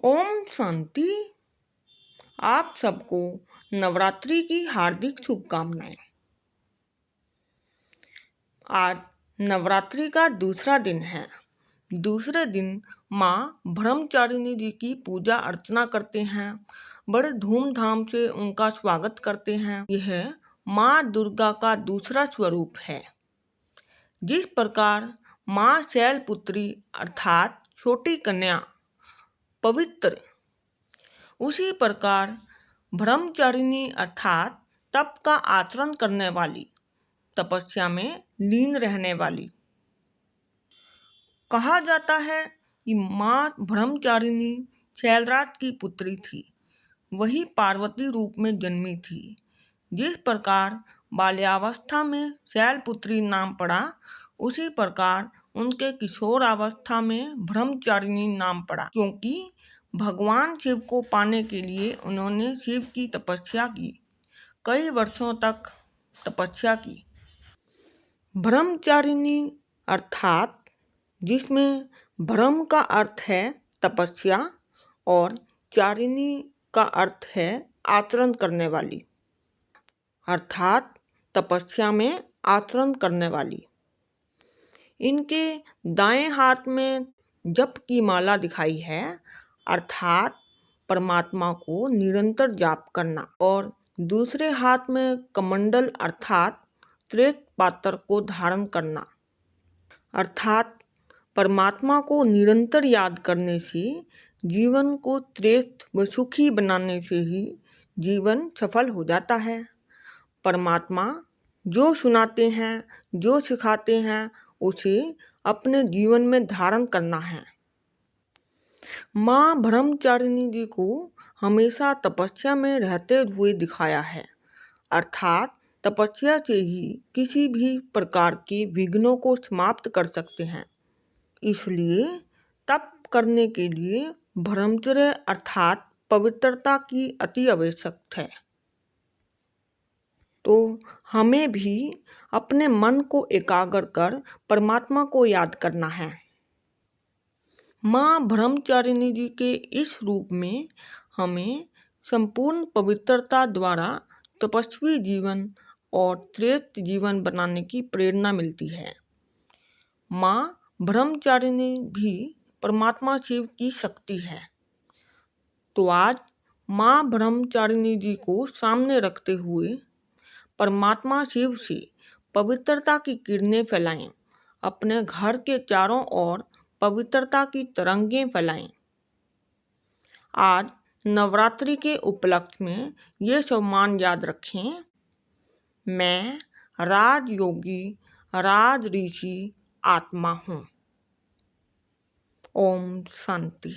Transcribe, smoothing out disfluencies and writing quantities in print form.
ओम शांति। आप सबको नवरात्रि की हार्दिक शुभकामनाएं। आज नवरात्रि का दूसरा दिन है। दूसरे दिन माँ ब्रह्मचारिणी जी की पूजा अर्चना करते हैं। बड़े धूमधाम से उनका स्वागत करते हैं। यह माँ दुर्गा का दूसरा स्वरूप है। जिस प्रकार माँ शैलपुत्री अर्थात छोटी कन्या पवित्र, उसी प्रकार ब्रह्मचारिणी अर्थात तप का आचरण करने वाली, तपस्या में लीन रहने वाली। कहा जाता है कि माँ ब्रह्मचारिणी शैलराज की पुत्री थी, वही पार्वती रूप में जन्मी थी। जिस प्रकार बाल्यावस्था में शैलपुत्री नाम पड़ा, उसी प्रकार उनके किशोरावस्था में ब्रह्मचारिणी नाम पड़ा, क्योंकि भगवान शिव को पाने के लिए उन्होंने शिव की तपस्या की, कई वर्षों तक तपस्या की। ब्रह्मचारिणी अर्थात जिसमें ब्रह्म का अर्थ है तपस्या और चारिणी का अर्थ है आचरण करने वाली, अर्थात तपस्या में आचरण करने वाली। इनके दाएं हाथ में जप की माला दिखाई है, अर्थात परमात्मा को निरंतर जाप करना, और दूसरे हाथ में कमंडल अर्थात त्रेत पात्र को धारण करना, अर्थात परमात्मा को निरंतर याद करने से जीवन को त्रेत व सुखी बनाने से ही जीवन सफल हो जाता है। परमात्मा जो सुनाते हैं, जो सिखाते हैं, उसे अपने जीवन में धारण करना है। माँ ब्रह्मचारिणी जी को हमेशा तपस्या में रहते हुए दिखाया है, अर्थात तपस्या से ही किसी भी प्रकार के विघ्नों को समाप्त कर सकते हैं। इसलिए तप करने के लिए ब्रह्मचर्य अर्थात पवित्रता की अति आवश्यक है। तो हमें भी अपने मन को एकाग्र कर परमात्मा को याद करना है। माँ ब्रह्मचारिणी जी के इस रूप में हमें संपूर्ण पवित्रता द्वारा तपस्वी जीवन और श्रेष्ठ जीवन बनाने की प्रेरणा मिलती है। माँ ब्रह्मचारिणी भी परमात्मा शिव की शक्ति है। तो आज माँ ब्रह्मचारिणी जी को सामने रखते हुए परमात्मा शिव से पवित्रता की किरणें फैलाएं, अपने घर के चारों ओर पवित्रता की तरंगें फैलाएं। आज नवरात्रि के उपलक्ष्य में ये सम्मान याद रखें। मैं राजयोगी राज ऋषि आत्मा हूँ। ओम शांति।